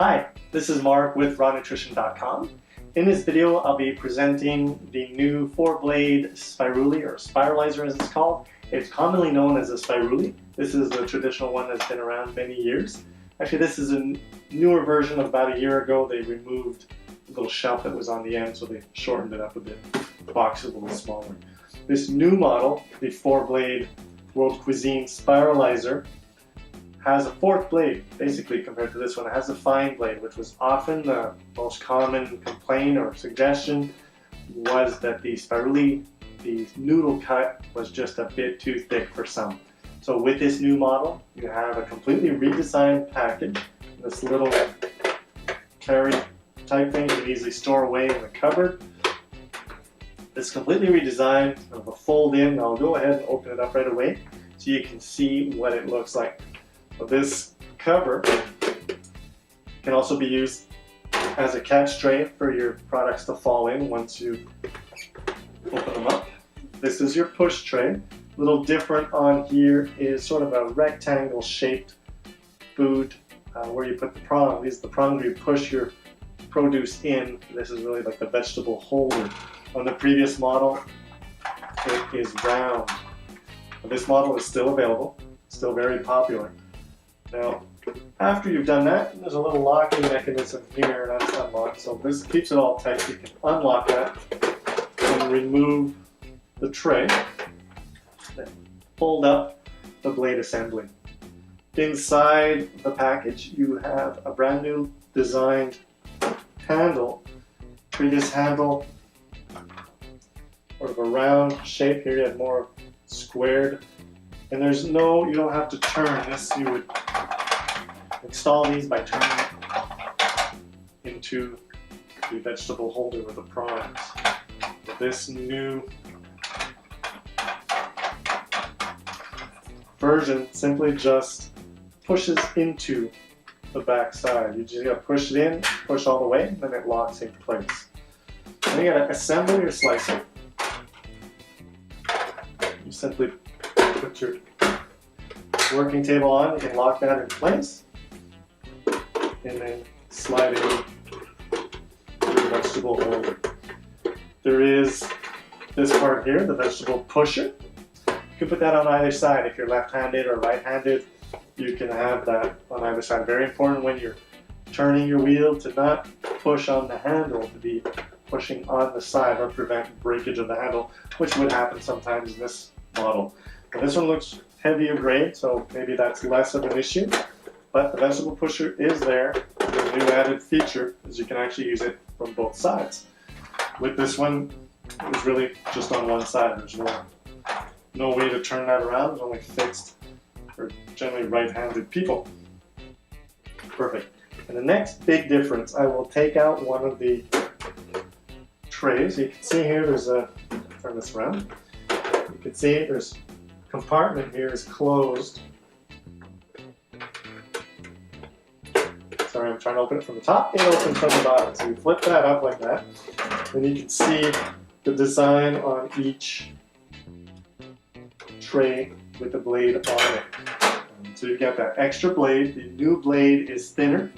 Hi, this is Mark with RawNutrition.com. In this video, I'll be presenting the new 4-blade Spirooli, or Spiralizer as it's called. It's commonly known as a Spirooli. This is the traditional one that's been around many years. Actually, this is a newer version of about a year ago. They removed the little shelf that was on the end, so they shortened it up a bit. The box is a little smaller. This new model, the 4-blade World Cuisine Spiralizer, has a 4th blade, basically, compared to this one. It has a fine blade, which was often the most common complaint or suggestion, was that the Spirooli, the noodle cut, was just a bit too thick for some. So with this new model, you have a completely redesigned package. This little carry type thing you can easily store away in the cupboard. It's completely redesigned, of a fold in. I'll go ahead and open it up right away so you can see what it looks like. This cover can also be used as a catch tray for your products to fall in once you open them up. This is your push tray. A little different on here is sort of a rectangle shaped food where you put the prong. These are the prongs where you push your produce in. This is really like the vegetable holder. On the previous model, it is round. This model is still available, still very popular. Now, after you've done that, there's a little locking mechanism here that's unlocked. So this keeps it all tight. You can unlock that and remove the tray. Then fold up the blade assembly. Inside the package, you have a brand new designed handle. Previous handle, sort of a round shape. Here you have more squared. And there's no, you don't have to turn this. You would install these by turning it into the vegetable holder with the prongs. This new version simply just pushes into the back side. You just gotta push it in, push all the way, and then it locks into place. Then you gotta assemble your slicer. You simply put your working table on, you can lock that in place, and then slide in your vegetable holder. There is this part here, the vegetable pusher. You can put that on either side. If you're left-handed or right-handed, you can have that on either side. Very important when you're turning your wheel to not push on the handle, to be pushing on the side or prevent breakage of the handle, which would happen sometimes in this model. Now, this one looks heavier grade, so maybe that's less of an issue, but the vegetable pusher is there. The new added feature is you can actually use it from both sides. With this one, it's really just on one side. There's no way to turn that around. It's only fixed for generally right-handed people. Perfect. And the next big difference, I will take out one of the trays. You can see here, there's a, turn this around. You can see there's compartment here is closed. Sorry, I'm trying to open it from the top. It opens from the bottom. So you flip that up like that, and you can see the design on each tray with the blade on it. So you've got that extra blade. The new blade is thinner.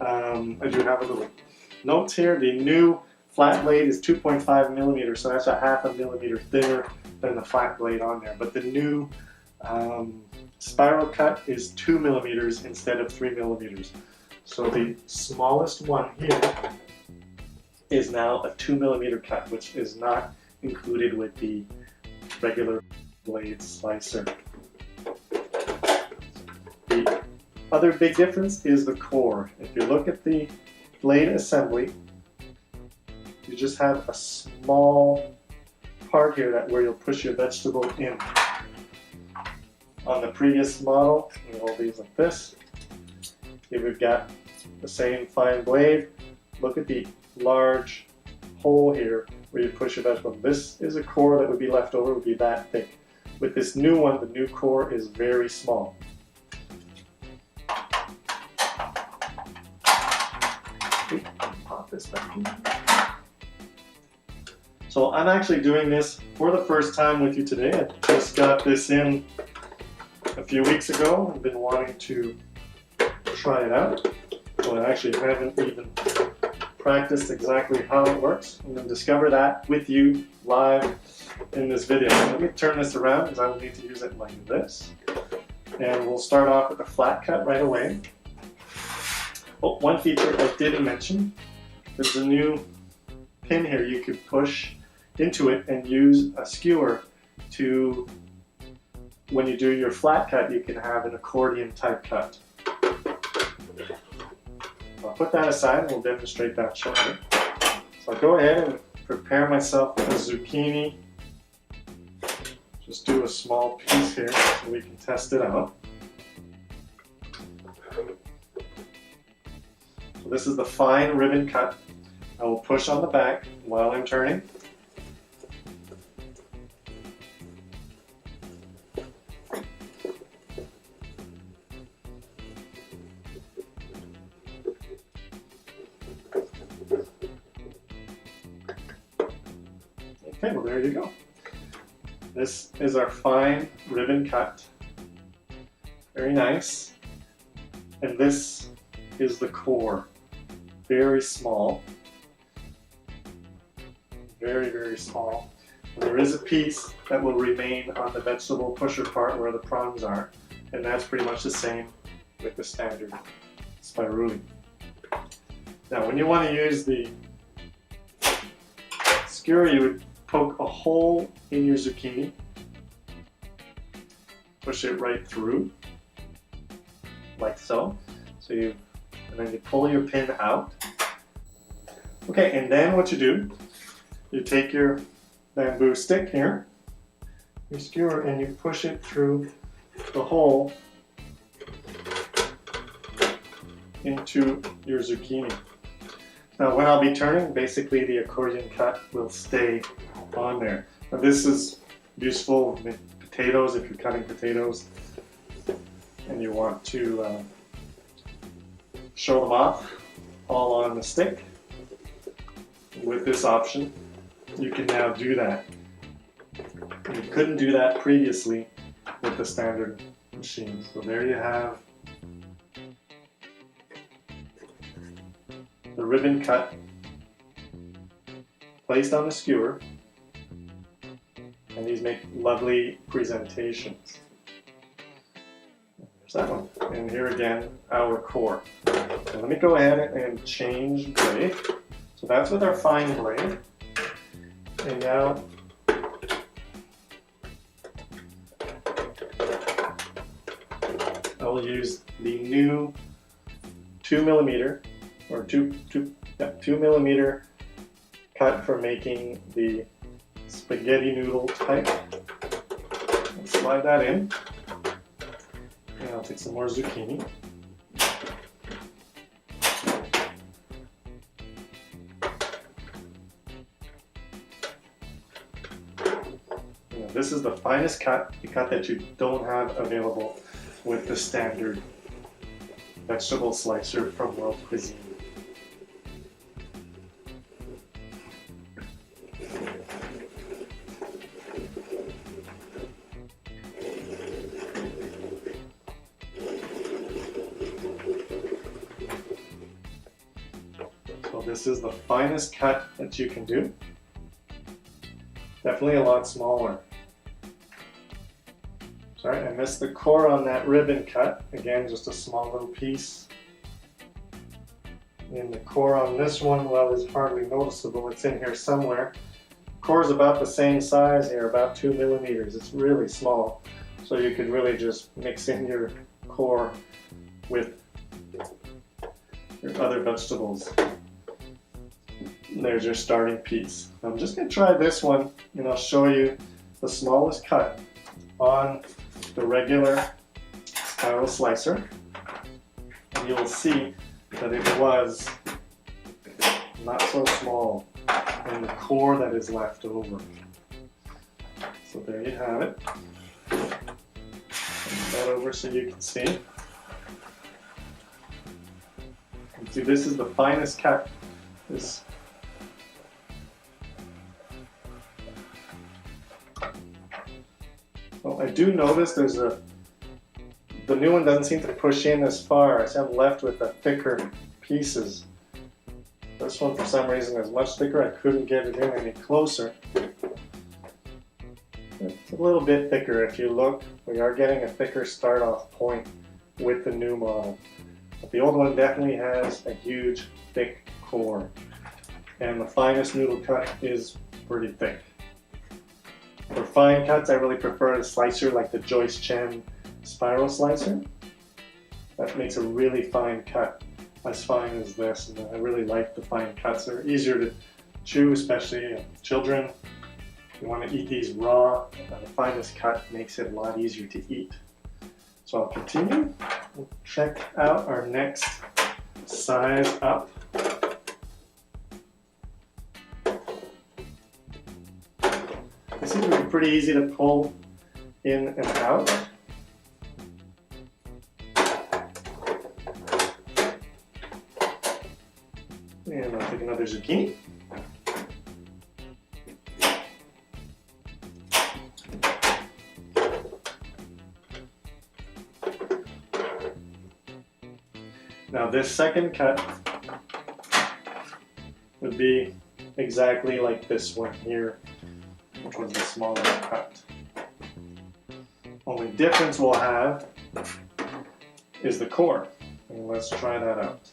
I do have a little notes here. The new flat blade is 2.5 millimeters, so that's a ½ millimeter thinner than the flat blade on there. But the new spiral cut is 2 millimeters instead of 3 millimeters. So the smallest one here is now a 2 millimeter cut, which is not included with the regular blade slicer. The other big difference is the core. If you look at the blade assembly, you just have a small part here where you'll push your vegetable in. On the previous model, we hold these like this. Here we've got the same fine blade. Look at the large hole here where you push your vegetable. This is a core that would be left over, would be that thick. With this new one, the new core is very small. Pop this back in. So I'm actually doing this for the first time with you today. I just got this in a few weeks ago. I've been wanting to try it out. Well, I actually haven't even practiced exactly how it works. I'm going to discover that with you live in this video. Let me turn this around because I will need to use it like this. And we'll start off with a flat cut right away. Oh, one feature I didn't mention, there's a new pin here you could push into it and use a skewer to, when you do your flat cut, you can have an accordion type cut. I'll put that aside and we'll demonstrate that shortly. So I'll go ahead and prepare myself a zucchini. Just do a small piece here so we can test it out. So this is the fine ribbon cut. I will push on the back while I'm turning. Okay, well there you go. This is our fine ribbon cut. Very nice. And this is the core. Very small. Very, very small. And there is a piece that will remain on the vegetable pusher part where the prongs are. And that's pretty much the same with the standard Spirooli. Now when you want to use the skewer, you would poke a hole in your zucchini, push it right through, like so. And then you pull your pin out. Okay, and then what you do, you take your bamboo stick here, your skewer, and you push it through the hole into your zucchini. Now when I'll be turning, basically the accordion cut will stay on there. Now this is useful with potatoes if you're cutting potatoes and you want to show them off all on the stick. With this option, you can now do that. You couldn't do that previously with the standard machine. So there you have the ribbon cut placed on the skewer, and these make lovely presentations. There's that one. And here again, our core. So let me go ahead and change blade. So that's with our fine blade. And now I will use the new 2mm or 2 millimeter cut for making the spaghetti noodle type. Let's slide that in. And I'll take some more zucchini. Now, this is the finest cut, the cut that you don't have available with the standard vegetable slicer from World Cuisine. So this is the finest cut that you can do. Definitely a lot smaller. Sorry, I missed the core on that ribbon cut. Again, just a small little piece. And the core on this one, well, is hardly noticeable. It's in here somewhere. Core is about the same size here, about 2 millimeters. It's really small. So you could really just mix in your core with your other vegetables. And there's your starting piece. I'm just going to try this one, and I'll show you the smallest cut on the regular spiral slicer, and you will see that it was not so small in the core that is left over. So there you have it. Bring that over so you can see. And see, this is the finest cut. Well, I do notice the new one doesn't seem to push in as far, so I'm left with a thicker pieces. This one for some reason is much thicker. I couldn't get it in any closer. It's a little bit thicker. If you look, we are getting a thicker start off point with the new model. But the old one definitely has a huge thick core. And the finest noodle cut is pretty thick. For fine cuts, I really prefer a slicer like the Joyce Chen spiral slicer. That makes a really fine cut, as fine as this, and I really like the fine cuts. They're easier to chew, especially children. You want to eat these raw, the finest cut makes it a lot easier to eat. So I'll continue. We'll check out our next size up. This seems to be pretty easy to pull in and out. And I'll take another zucchini. Now this second cut would be exactly like this one here, which was the smaller cut. Only difference we'll have is the core. And let's try that out.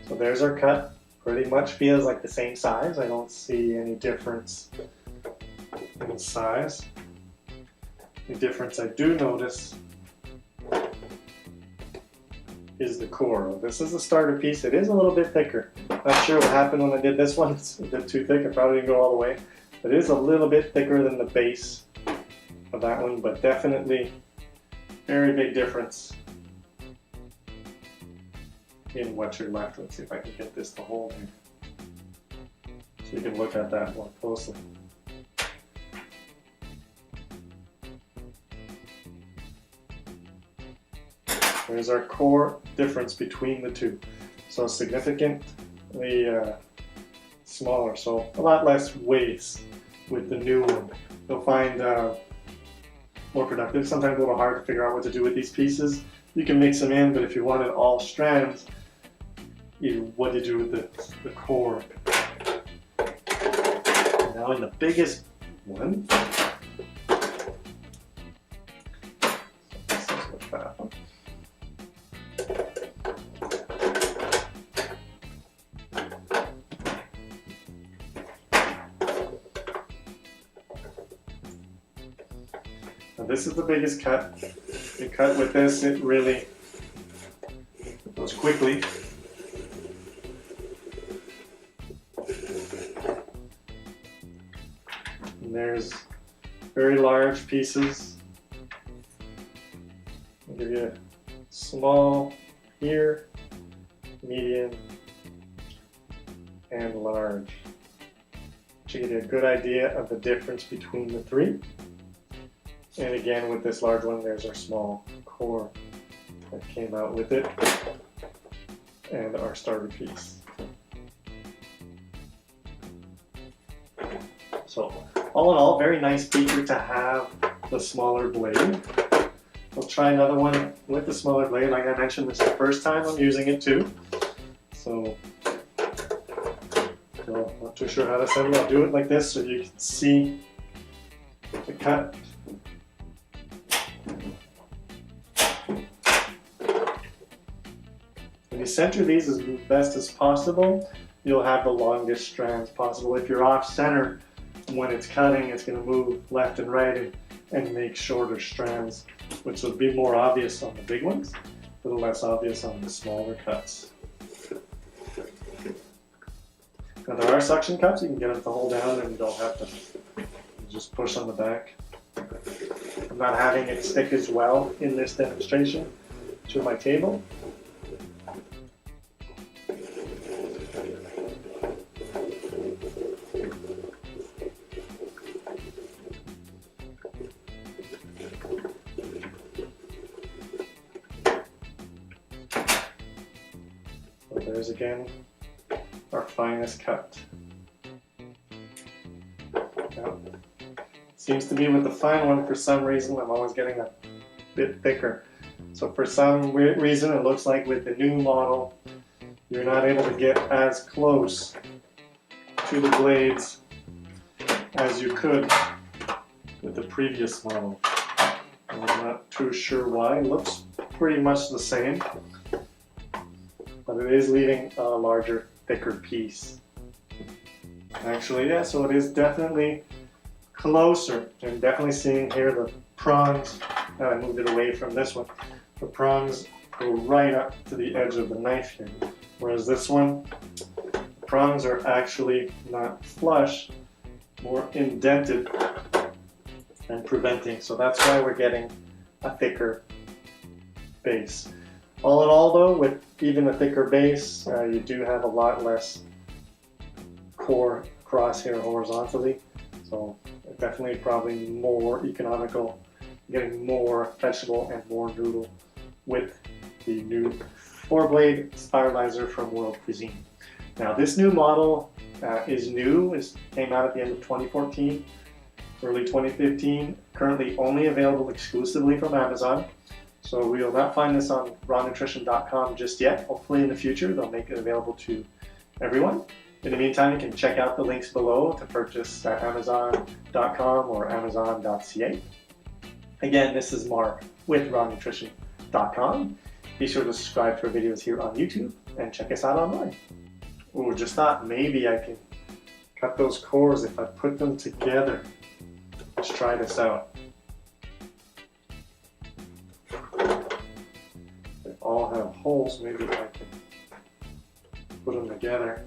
So there's our cut. Pretty much feels like the same size. I don't see any difference in size. The difference I do notice is the core. This is the starter piece. It is a little bit thicker. Not sure what happened when I did this one. It's a bit too thick. I probably didn't go all the way. It is a little bit thicker than the base of that one, but definitely very big difference in what you're left. Let's see if I can get this to hold here, so you can look at that more closely. There's our core difference between the two. So significantly smaller, so a lot less waste with the new one. You'll find more productive. Sometimes a little hard to figure out what to do with these pieces. You can mix them in, but if you wanted all strands, what do you do with the core? Now in the biggest one, now this is the biggest cut. You cut with this, it really goes quickly. And there's very large pieces. I'll give you a small here, medium, and large. To give you a good idea of the difference between the three. And again, with this large one, there's our small core that came out with it, and our starter piece. So, all in all, very nice feature to have the smaller blade. We'll try another one with the smaller blade. Like I mentioned, this is the first time I'm using it too. So, not too sure how to set it. I'll do it like this so you can see the cut. When you center these as best as possible, you'll have the longest strands possible. If you're off center when it's cutting, it's going to move left and right and make shorter strands, which will be more obvious on the big ones, a little less obvious on the smaller cuts. Now there are suction cups, you can get them to hold down and you don't have to just push on the back. I'm not having it stick as well in this demonstration to my table. there's again our finest cut. Now, seems to be with the fine one, for some reason, I'm always getting a bit thicker. So for some reason, it looks like with the new model, you're not able to get as close to the blades as you could with the previous model. I'm not too sure why. It looks pretty much the same, but it is leaving a larger, thicker piece. Actually, yeah, so it is definitely closer. I'm definitely seeing here the prongs. I moved it away from this one. The prongs go right up to the edge of the knife here, whereas this one, the prongs are actually not flush, more indented and preventing. So that's why we're getting a thicker base. All in all though, with even a thicker base, you do have a lot less core crosshair horizontally. So definitely probably more economical, getting more vegetable and more noodle with the new 4-blade spiralizer from World Cuisine. Now this new model is new, came out at the end of 2014, early 2015, currently only available exclusively from Amazon. So we will not find this on RawNutrition.com just yet. Hopefully in the future they'll make it available to everyone. In the meantime, you can check out the links below to purchase at Amazon.com or Amazon.ca. Again, this is Mark with RawNutrition.com. Be sure to subscribe to our videos here on YouTube and check us out online. Ooh, just thought maybe I can cut those cores if I put them together. Let's try this out. They all have holes, maybe I can put them together.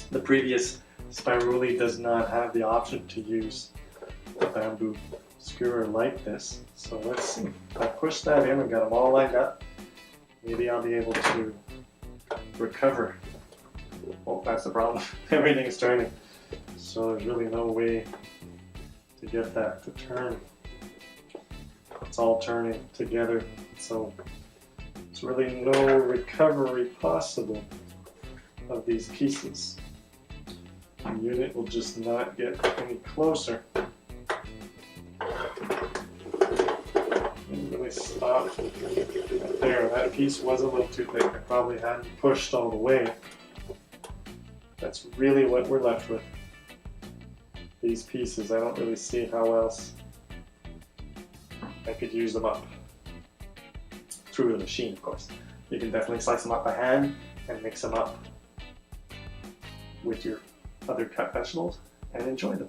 The previous Spirooli does not have the option to use a bamboo skewer like this. So let's see. If I push that in and got them all lined up, maybe I'll be able to recover. Oh, that's the problem. Everything's turning. So there's really no way to get that to turn. It's all turning together. So there's really no recovery possible of these pieces. The unit will just not get any closer. Didn't really stop right there. That piece was a little too thick. I probably hadn't pushed all the way. That's really what we're left with. These pieces, I don't really see how else I could use them up. Through the machine, of course. You can definitely slice them up by hand and mix them up with your other cut vegetables and enjoy them.